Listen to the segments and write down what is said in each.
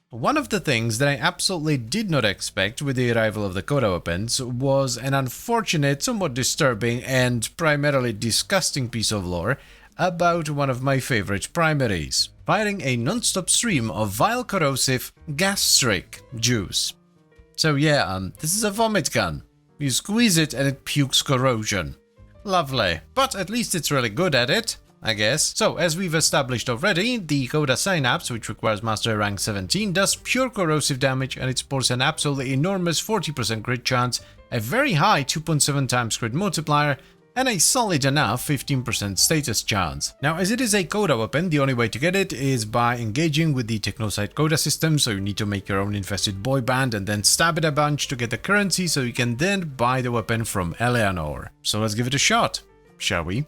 One of the things that I absolutely did not expect with the arrival of the Coda weapons was an unfortunate, somewhat disturbing, and primarily disgusting piece of lore about one of my favorite primaries, firing a non-stop stream of vile corrosive gastric juice. So yeah, this is a vomit gun. You squeeze it and it pukes corrosion. Lovely, but at least it's really good at it, I guess. So, as we've established already, the Coda Synapse, which requires Mastery rank 17, does pure corrosive damage, and it sports an absolutely enormous 40% crit chance, a very high 2.7 times crit multiplier, and a solid enough 15% status chance. Now, as it is a Coda weapon, the only way to get it is by engaging with the Technosite Coda system, so you need to make your own infested boy band and then stab it a bunch to get the currency so you can then buy the weapon from Eleanor. So let's give it a shot, shall we?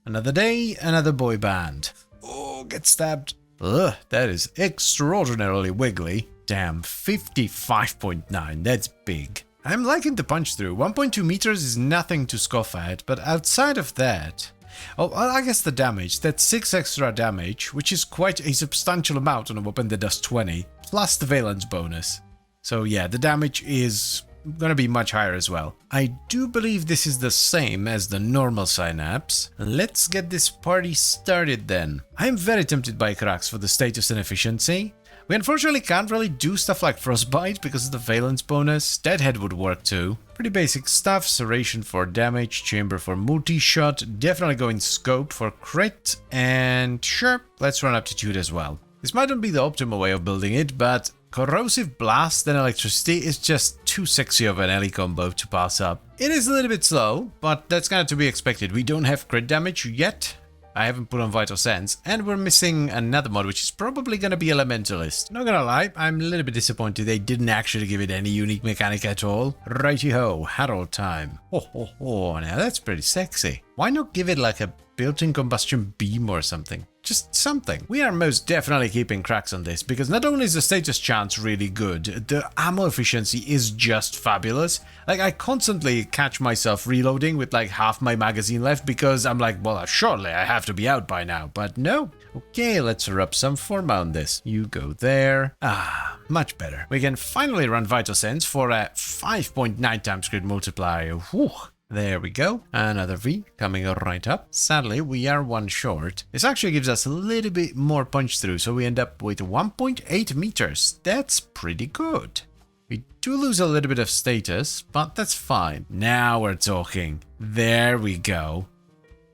Another day, another boy band. Oh, get stabbed. Ugh, that is extraordinarily wiggly. Damn, 55.9, that's big. I'm liking the punch through. 1.2 meters is nothing to scoff at, but outside of that... Oh, well, I guess the damage. That's 6 extra damage, which is quite a substantial amount on a weapon that does 20, plus the valence bonus. So yeah, the damage is gonna be much higher as well. I do believe this is the same as the normal Synapse. Let's get this party started then. I'm very tempted by cracks for the status and efficiency. We unfortunately can't really do stuff like Frostbite because of the valence bonus. Deadhead would work too. Pretty basic stuff, Serration for damage, Chamber for multi-shot, definitely going Scope for crit, and sure, let's run Aptitude as well. This might not be the optimal way of building it, but Corrosive Blast and Electricity is just too sexy of an Ellie combo to pass up. It is a little bit slow, but that's kind of to be expected. We don't have crit damage yet. I haven't put on Vital Sense, and we're missing another mod, which is probably gonna be Elementalist. Not gonna lie, I'm a little bit disappointed they didn't actually give it any unique mechanic at all. Righty-ho, Harold time. Oh, now that's pretty sexy. Why not give it like a built-in combustion beam or something? Just something. We are most definitely keeping cracks on this, because not only is the status chance really good, the ammo efficiency is just fabulous. Like, I constantly catch myself reloading with like half my magazine left because I'm like, well, surely I have to be out by now, but no. Okay, let's rub some Forma on this. You go there. Ah, much better. We can finally run Vital Sense for a 5.9 times crit multiplier. Whew. There we go. Another V coming right up. Sadly, we are one short. This actually gives us a little bit more punch through, so we end up with 1.8 meters. That's pretty good. We do lose a little bit of status, but that's fine. Now we're talking. There we go.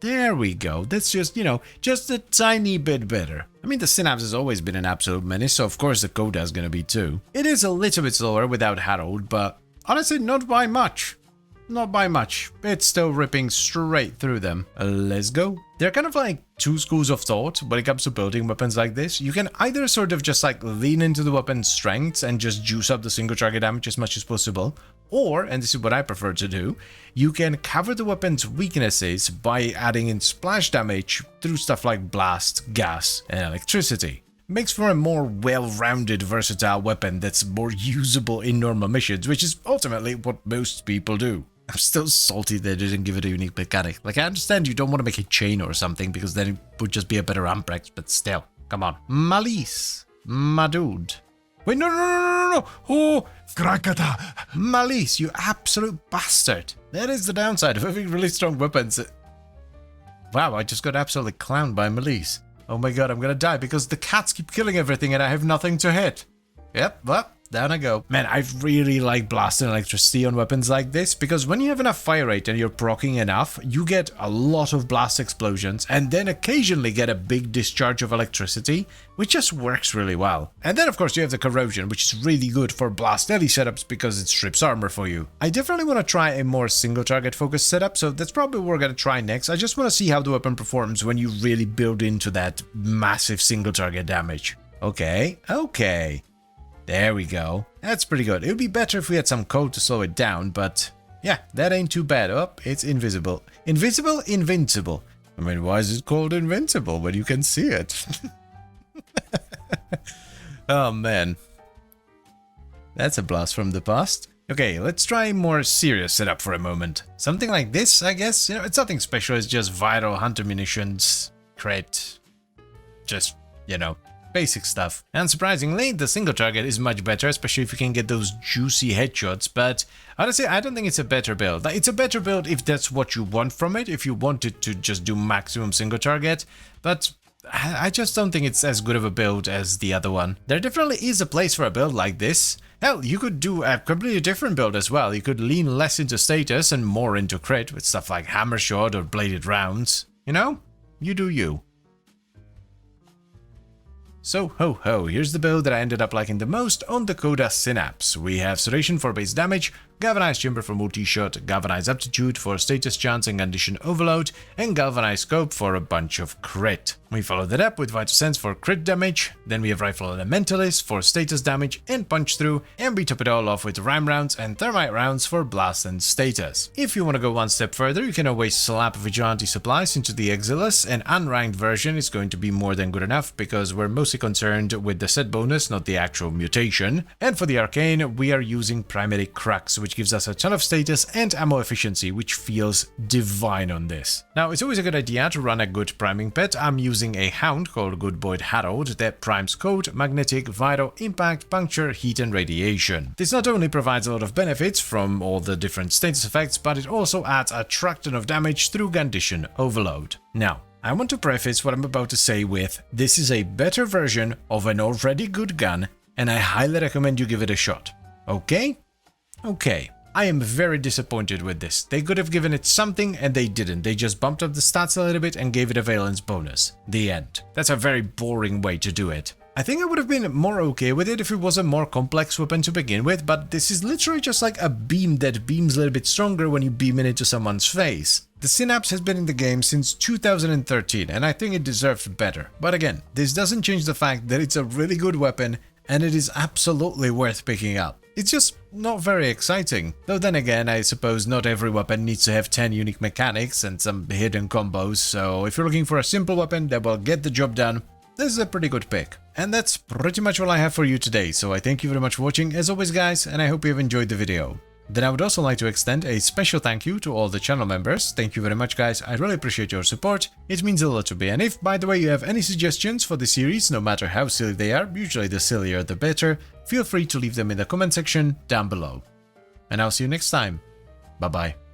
There we go. That's just, just a tiny bit better. I mean, the Synapse has always been an absolute menace, so of course the Coda is gonna be too. It is a little bit slower without Harold, but honestly, not by much. Not by much. It's still ripping straight through them. Let's go. There are kind of like two schools of thought when it comes to building weapons like this. You can either sort of just like lean into the weapon's strengths and just juice up the single target damage as much as possible. Or, and this is what I prefer to do, you can cover the weapon's weaknesses by adding in splash damage through stuff like blast, gas, and electricity. Makes for a more well-rounded, versatile weapon that's more usable in normal missions, which is ultimately what most people do. I'm still salty they didn't give it a unique mechanic. Like, I understand you don't want to make a chain or something, because then it would just be a better Amprex, but still. Come on. Malise. My dude. Wait, no. Oh, Krakata! Malise, you absolute bastard. That is the downside of having really strong weapons. Wow, I just got absolutely clowned by Malise. Oh my god, I'm gonna die because the cats keep killing everything and I have nothing to hit. Yep, well, down I go. Man, I really like blasting electricity on weapons like this, because when you have enough fire rate and you're proccing enough, you get a lot of blast explosions and then occasionally get a big discharge of electricity, which just works really well. And then of course you have the corrosion, which is really good for blast Ellie setups because it strips armor for you. I definitely want to try a more single target focused setup, so that's probably what we're going to try next. I just want to see how the weapon performs when you really build into that massive single target damage. Okay. There we go. That's pretty good. It would be better if we had some code to slow it down, but yeah, that ain't too bad. Oh, it's invisible. Invisible, invincible. I mean, why is it called invincible when you can see it? Oh, man. That's a blast from the past. Okay, let's try a more serious setup for a moment. Something like this, I guess. It's nothing special. It's just vital hunter munitions, crit. Just, basic stuff. And surprisingly, the single target is much better, especially if you can get those juicy headshots, but honestly, I don't think it's a better build. Like, it's a better build if that's what you want from it, if you want it to just do maximum single target, but I just don't think it's as good of a build as the other one. There definitely is a place for a build like this. Hell, you could do a completely different build as well. You could lean less into status and more into crit with stuff like hammer shot or bladed rounds. You know? You do you. So ho ho, here's the build that I ended up liking the most on the Coda Synapse. We have Sedation for base damage, Galvanized Chamber for multi-shot, Galvanized Aptitude for status chance and condition overload, and Galvanized Scope for a bunch of crit. We follow that up with Vital Sense for crit damage, then we have Rifle Elementalist for status damage and punch through, and we top it all off with Rime rounds and Thermite rounds for blast and status. If you want to go one step further, you can always slap Vigilante supplies into the Exilus. An unranked version is going to be more than good enough because we're mostly concerned with the set bonus, not the actual mutation. And for the Arcane, we are using Primary Crux, which gives us a ton of status and ammo efficiency, which feels divine on this. Now, it's always a good idea to run a good priming pet. I'm using a hound called Good Boy Harold that primes Code, Magnetic, Vital, Impact, Puncture, Heat and Radiation. This not only provides a lot of benefits from all the different status effects, but it also adds a truck ton of damage through Condition Overload. Now, I want to preface what I'm about to say with, this is a better version of an already good gun, and I highly recommend you give it a shot. Okay? Okay. I am very disappointed with this. They could have given it something and they didn't. They just bumped up the stats a little bit and gave it a valence bonus. The end. That's a very boring way to do it. I think I would have been more okay with it if it was a more complex weapon to begin with, but this is literally just like a beam that beams a little bit stronger when you beam it into someone's face. The Synapse has been in the game since 2013 and I think it deserves better. But again, this doesn't change the fact that it's a really good weapon and it is absolutely worth picking up. It's just not very exciting. Though then again, I suppose not every weapon needs to have 10 unique mechanics and some hidden combos, so if you're looking for a simple weapon that will get the job done, this is a pretty good pick. And that's pretty much all I have for you today, so I thank you very much for watching as always guys, and I hope you've enjoyed the video. Then I would also like to extend a special thank you to all the channel members. Thank you very much guys, I really appreciate your support, it means a lot to me. And if, by the way, you have any suggestions for the series, no matter how silly they are, usually the sillier the better, feel free to leave them in the comment section down below. And I'll see you next time. Bye bye.